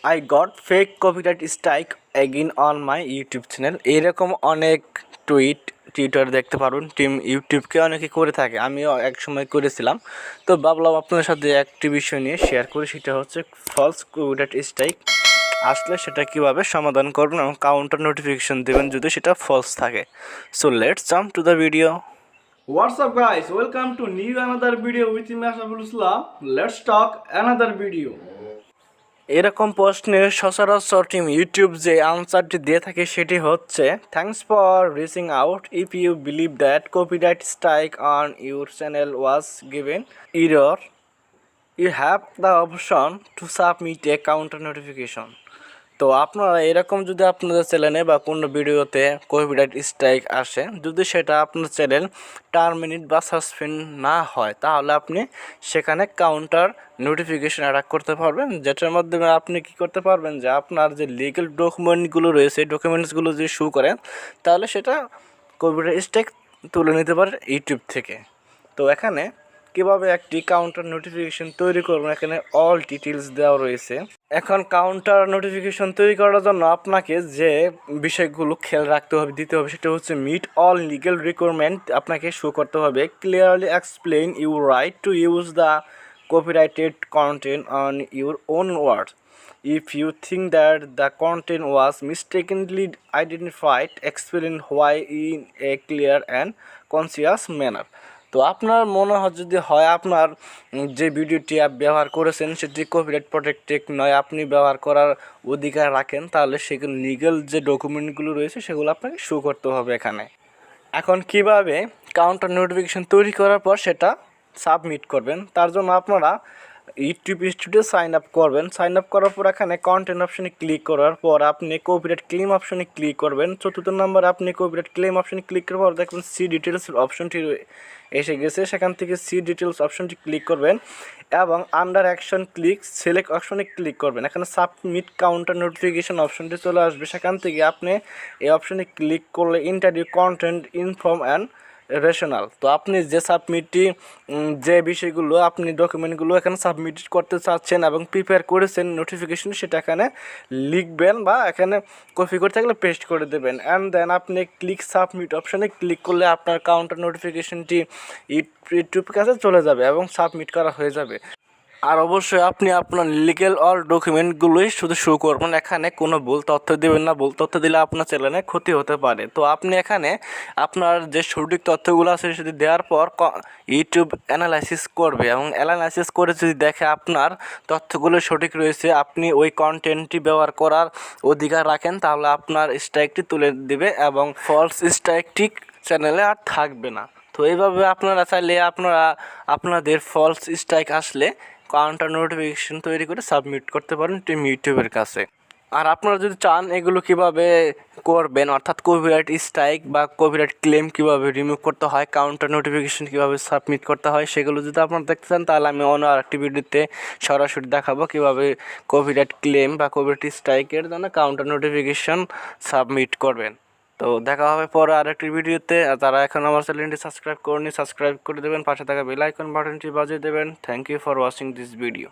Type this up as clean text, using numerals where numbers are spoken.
I got fake copyright strike again on my YouTube channel. এরকম অনেক Twitter দেখতে পারবেন, টিম ইউটিউবকে অনেকে করে থাকে, আমিও এক সময় করেছিলাম। তো ভাবলাম আপনার সাথে একটি বিষয় নিয়ে শেয়ার করি, সেটা হচ্ছে ফলস কপিরাইট স্ট্রাইক আসলে সেটা কীভাবে সমাধান করবেন এবং কাউন্টার নোটিফিকেশন দেবেন যদি সেটা ফলস থাকে। So let's jump to the video. What's up guys, welcome to new another video with me Ashraful. Let's talk another video. এরকম প্রশ্নের সচরাচর টিম ইউটিউব যে আনসারটি দিয়ে থাকে সেটি হচ্ছে, thanks for reaching out, if you believe that copyright strike on your channel was given error, you have the option to submit a counter notification. তো আপনারা এরকম যদি আপনাদের চ্যানেলে বা কোনো ভিডিওতে কপিরাইট স্ট্রাইক আসে, যদি সেটা আপনার চ্যানেল টার্মিনেট বা সাসপেন্ড না হয়, তাহলে আপনি সেখানে কাউন্টার নোটিফিকেশন অ্যাড করতে পারবেন, যেটার মাধ্যমে আপনি কী করতে পারবেন যে আপনার যে লিগ্যাল ডকুমেন্টগুলো রয়েছে, ডকুমেন্টসগুলো যদি শো করেন, তাহলে সেটা কপিরাইট স্ট্রাইক তুলে নিতে পারে ইউটিউব থেকে। তো এখানে কীভাবে একটি কাউন্টার নোটিফিকেশন তৈরি করবেন, এখানে অল ডিটেলস দেওয়া রয়েছে। এখন কাউন্টার নোটিফিকেশন তৈরি করার জন্য আপনাকে যে বিষয়গুলো খেয়াল রাখতে হবে, দিতে হবে, সেটা হচ্ছে মিট অল লিগ্যাল রিকোয়ারমেন্ট আপনাকে শো করতে হবে। Clearly explain your right to use the copyrighted content on your own words. If you think that the content was mistakenly identified, explain why in a clear and conscious manner. তো আপনার মনে হয় যদি হয় আপনার যে ভিডিওটি ব্যবহার করেছেন সেটি কপিরাইট প্রটেক্টেড নয়, আপনি ব্যবহার করার অধিকার রাখেন, তাহলে সেগুলো লিগ্যাল যে ডকুমেন্টগুলো রয়েছে সেগুলো আপনাকে শো করতে হবে এখানে। এখন কিভাবে কাউন্টার নোটিফিকেশন তৈরি করার পর সেটা সাবমিট করবেন, তার জন্য আপনারা ইউটিউব স্টুডিও সাইন আপ করবেন। সাইন আপ করার পর এখানে কন্টেন্ট অপশনে ক্লিক করার পর আপনি কপিরাইট ক্লেম অপশনে ক্লিক করবেন। চতুর্থ নম্বরে আপনি কপিরাইট ক্লেম অপশনে ক্লিক করার পর দেখবেন সি ডিটেলস অপশনটি এসে গেছে, সেখান থেকে সি ডিটেলস অপশনটি ক্লিক করবেন এবং আন্ডার অ্যাকশন ক্লিক সিলেক্ট অপশনে ক্লিক করবেন। এখানে সাবমিট কাউন্টার নোটিফিকেশন অপশনটি চলে আসবে, সেখান থেকে আপনি এই অপশনে ক্লিক করলে interview content inform and rational. তো আপনি যে সাবমিটটি যে বিষয়গুলো আপনি ডকুমেন্টগুলো এখানে সাবমিট করতে চাচ্ছেন এবং প্রিপেয়ার করেছেন নোটিফিকেশন, সেটা এখানে লিখবেন বা এখানে কপি করে থাকলে পেস্ট করে দেবেন। অ্যান্ড দেন আপনি ক্লিক সাবমিট অপশানে ক্লিক করলে আপনার কাউন্টার নোটিফিকেশনটি ইউটিউব কাছে চলে যাবে এবং সাবমিট করা হয়ে যাবে। আর অবশ্যই আপনি আপনার লিগ্যাল অল ডকুমেন্টগুলোই শুধু শো করবেন, এখানে কোনো ভুল তথ্য দেবেন না, ভুল তথ্য দিলে আপনার চ্যানেলে ক্ষতি হতে পারে। তো আপনি এখানে আপনার যে সঠিক তথ্যগুলো আছে সেটি দেওয়ার পর ইউটিউব অ্যানালাইসিস করবে এবং অ্যানালাইসিস করে যদি দেখে আপনার তথ্যগুলো সঠিক রয়েছে, আপনি ওই কন্টেন্টটি ব্যবহার করার অধিকার রাখেন, তাহলে আপনার স্ট্রাইকটি তুলে দেবে এবং ফলস স্ট্রাইকটি চ্যানেলে আর থাকবে না। তো এইভাবে আপনারা চাইলে আপনাদের ফলস স্ট্রাইক আসলে কাউন্টার নোটিফিকেশন তৈরি করে সাবমিট করতে পারেন টিম ইউটিউবের কাছে। আর আপনারা যদি চান এগুলো কিভাবে করবেন, অর্থাৎ কপিরাইট স্ট্রাইক বা কপিরাইট ক্লেম কিভাবে রিমুভ করতে হয়, কাউন্টার নোটিফিকেশন কিভাবে সাবমিট করতে হয়, সেগুলো যদি আপনারা দেখতে চান, তাহলে আমি অন্য আরেকটি ভিডিওতে সরাসরি দেখাবো কীভাবে কপিরাইট ক্লেম বা কপিরাইট স্ট্রাইকের জন্য কাউন্টার নোটিফিকেশন সাবমিট করবেন। তো দেখা হবে পরে আরেকটি ভিডিওতে। তারা এখন আমার চ্যানেলটি সাবস্ক্রাইব করেনি, সাবস্ক্রাইব করে দেবেন, পাশে থাকা বেল আইকন বাটনটি বাজিয়ে দেবেন। Thank you for watching this video.